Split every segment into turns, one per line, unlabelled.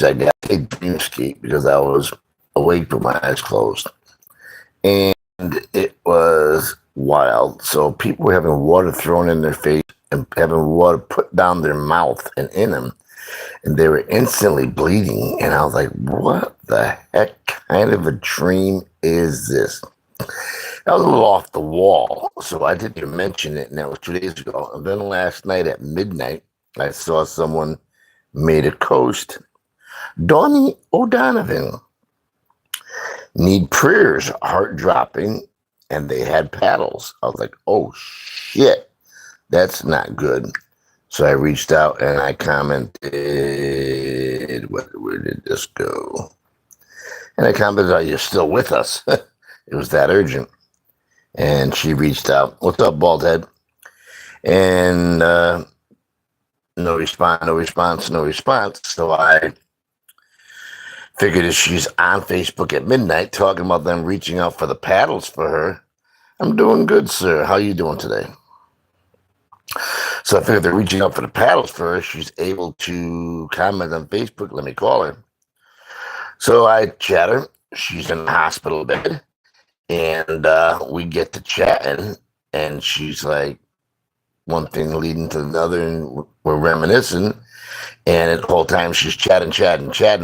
I got a dreamscape because I was awake with my eyes closed. And it was wild. So people were having water thrown in their face and having water put down their mouth and in them. And they were instantly bleeding. And I was like, what the heck kind of a dream is this? I was a little off the wall, so I didn't even mention it, and that was 2 days ago. And then last night at midnight, I saw someone made a coast. Donnie O'Donovan need prayers, heart dropping, and they had paddles. I was like, oh shit, that's not good. So I reached out and I commented, where did this go? And I commented, are you still with us? It was that urgent. And she reached out, what's up, bald head? And no response, no response, no response. So I figured if she's on Facebook at midnight talking about them reaching out for the paddles for her, I'm doing good, sir. How you doing today? So I figured they're reaching out for the paddles for her. She's able to comment on Facebook. Let me call her. So I chat her. She's in the hospital bed. And we get to chatting. And she's like, one thing leading to another. And we're reminiscing. And the whole time she's chatting.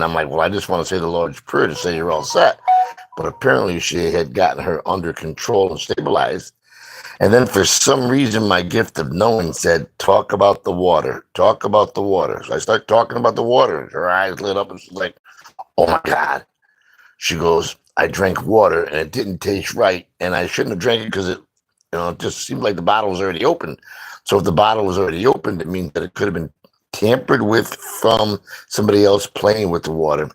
I'm like, well, I just want to say the Lord's Prayer to say you're all set. But apparently she had gotten her under control and stabilized. And then for some reason, my gift of knowing said, talk about the water. Talk about the water. So I start talking about the water. And her eyes lit up and she's like, oh my God. She goes, I drank water and it didn't taste right. And I shouldn't have drank it because it just seemed like the bottle was already open. So if the bottle was already opened, it means that it could have been tampered with from somebody else playing with the water.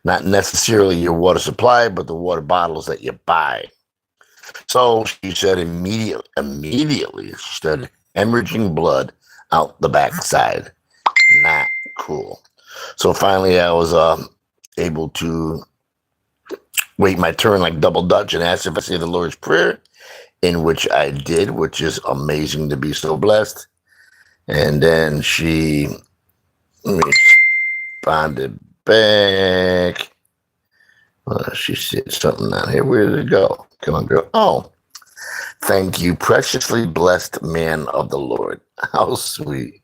Not necessarily your water supply, but the water bottles that you buy. So she said immediately she started hemorrhaging blood out the backside. Not cool. So finally I was able to wait my turn like double Dutch and ask if I say the Lord's Prayer, in which I did, which is amazing to be so blessed. And then she responded back. She said something down here. Where did it go? Come on, girl. Oh, thank you, preciously blessed man of the Lord. How sweet.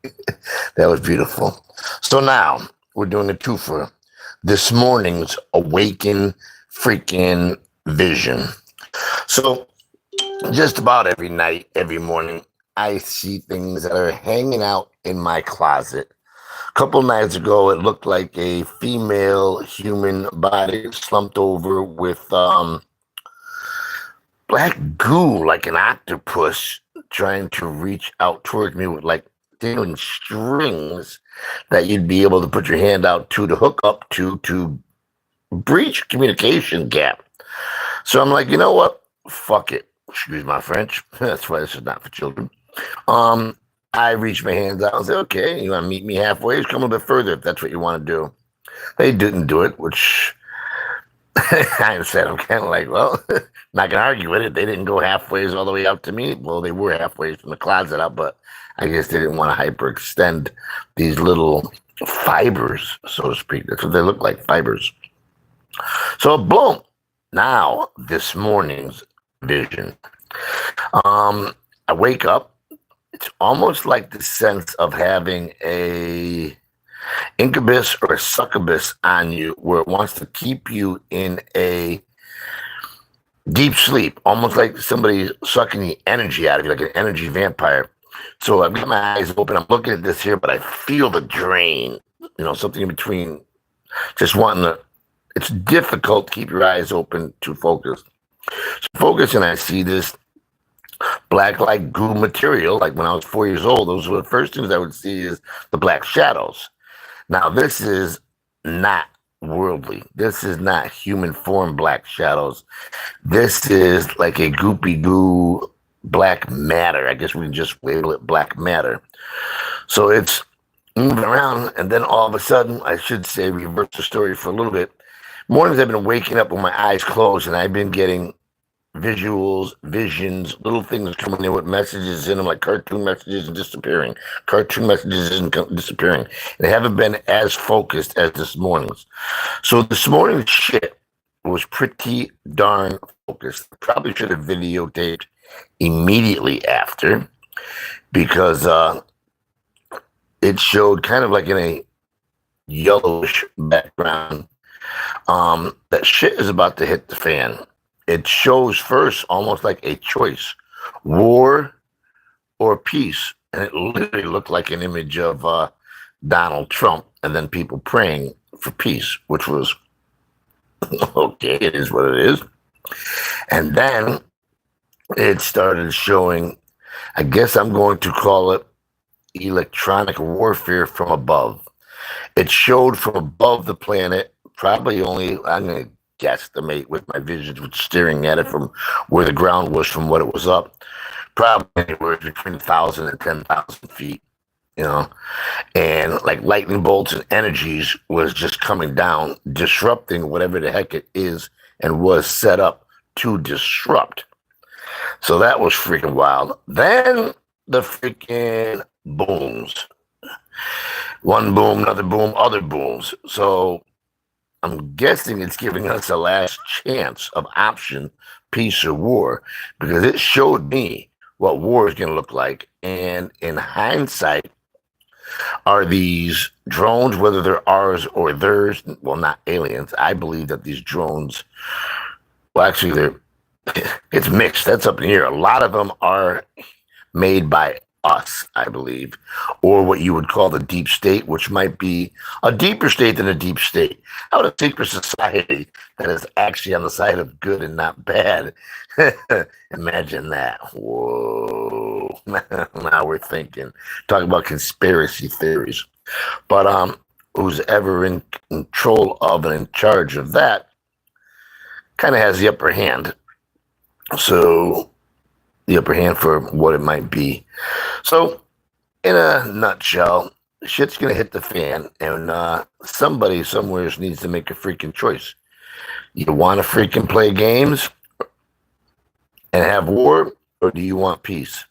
That was beautiful. So now we're doing a twofer. This morning's Awaken freaking vision. So just about every night, every morning, I see things that are hanging out in my closet. A couple nights ago, it looked like a female human body slumped over with black goo, like an octopus, trying to reach out towards me with like dangling strings that you'd be able to put your hand out to hook up to breach communication gap. So I'm like, you know what? Fuck it. Excuse my French. That's why this is not for children. I reached my hands out and said, okay, you want to meet me halfway? Just come a bit further if that's what you want to do. They didn't do it, which I said, I'm kind of like, well, not going to argue with it. They didn't go halfways all the way out to me. Well, they were halfway from the closet up, but I guess they didn't want to hyperextend these little fibers, so to speak. That's what they look like, fibers. So, boom. Now, this morning's vision. I wake up. It's almost like the sense of having a incubus or a succubus on you where it wants to keep you in a deep sleep, almost like somebody sucking the energy out of you, like an energy vampire. So I've got my eyes open. I'm looking at this here, but I feel the drain, something in between just wanting to. It's difficult to keep your eyes open to focus. So focus, and I see this black like goo material. Like when I was 4 years old, those were the first things I would see is the black shadows. Now this is not worldly. This is not human form black shadows. This is like a goopy goo black matter. I guess we can just label it black matter. So it's moving around, and then all of a sudden, I should say, reverse the story for a little bit. Mornings I've been waking up with my eyes closed, and I've been getting visuals, visions, little things coming in with messages in them, like cartoon messages and disappearing. Cartoon messages and disappearing. They haven't been as focused as this morning's. So this morning's shit was pretty darn focused. Probably should have videotaped immediately after, because it showed kind of like in a yellowish background. That shit is about to hit the fan. It shows first almost like a choice, war or peace. And it literally looked like an image of Donald Trump and then people praying for peace, which was okay, it is what it is. And then it started showing, I guess I'm going to call it electronic warfare from above. It showed from above the planet, probably only, I'm going to guesstimate with my visions, with staring at it from where the ground was from what it was up, probably anywhere between 1,000 and 10,000 feet, you know, and like lightning bolts and energies was just coming down, disrupting whatever the heck it is and was set up to disrupt. So that was freaking wild. Then the freaking booms. One boom, another boom, other booms. So I'm guessing it's giving us a last chance of option, peace or war, because it showed me what war is going to look like. And in hindsight, are these drones, whether they're ours or theirs, well, not aliens, I believe that these drones, well, actually, it's mixed. That's up in here. A lot of them are made by us, I believe, or what you would call the deep state, which might be a deeper state than a deep state. How would a secret society that is actually on the side of good and not bad? Imagine that. Whoa. Now we're thinking. Talk about conspiracy theories. But who's ever in control of and in charge of that kind of has the upper hand. So the upper hand for what it might be. So, in a nutshell, shit's gonna hit the fan, and somebody somewhere needs to make a freaking choice. You want to freaking play games and have war, or do you want peace?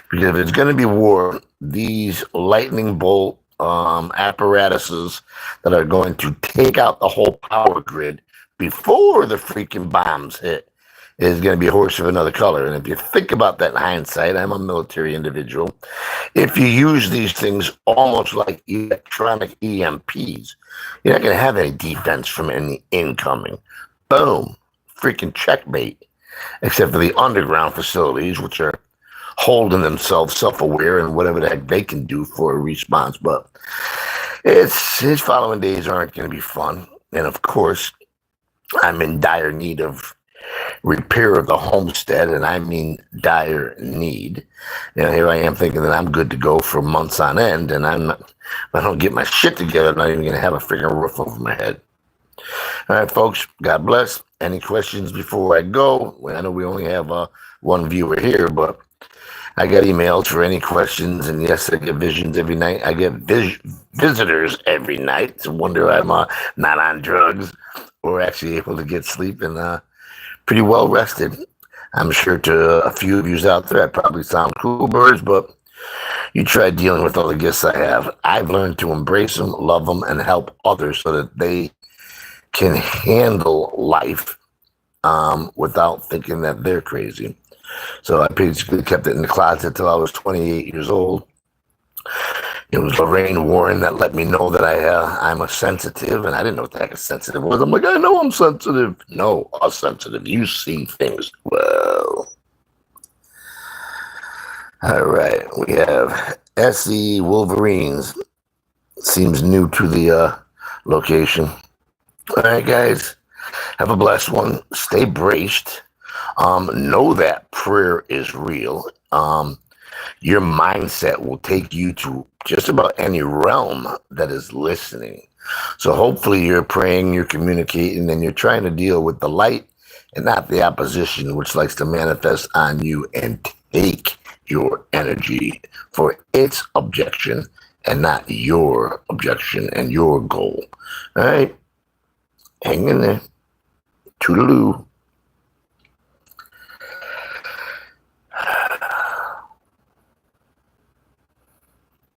Because if it's gonna be war, these lightning bolt apparatuses that are going to take out the whole power grid before the freaking bombs hit is going to be a horse of another color. And if you think about that in hindsight, I'm a military individual. If you use these things almost like electronic EMPs, you're not going to have any defense from any incoming. Boom. Freaking checkmate. Except for the underground facilities, which are holding themselves self-aware and whatever the heck they can do for a response. But his following days aren't going to be fun. And of course, I'm in dire need of repair of the homestead, and I mean dire need. You know, here I am thinking that I'm good to go for months on end, and if I don't get my shit together, I'm not even going to have a freaking roof over my head. All right, folks, God bless. Any questions before I go? Well, I know we only have one viewer here, but I got emails for any questions, and yes, I get visions every night. I get visitors every night. It's a wonder I'm not on drugs or actually able to get sleep and pretty well rested. I'm sure to a few of you out there, I probably sound cool birds, but you try dealing with all the gifts I have. I've learned to embrace them, love them, and help others so that they can handle life without thinking that they're crazy. So I basically kept it in the closet till I was 28 years old. It was Lorraine Warren that let me know that I'm a sensitive, and I didn't know what the heck a sensitive was. I'm like, I know I'm sensitive. No, a sensitive. You see things well. All right, we have SE Wolverines. Seems new to the location. All right, guys, have a blessed one. Stay braced. Know that prayer is real. Your mindset will take you to just about any realm that is listening. So hopefully you're praying, you're communicating, and you're trying to deal with the light and not the opposition, which likes to manifest on you and take your energy for its objection and not your objection and your goal. All right. Hang in there. Toodaloo.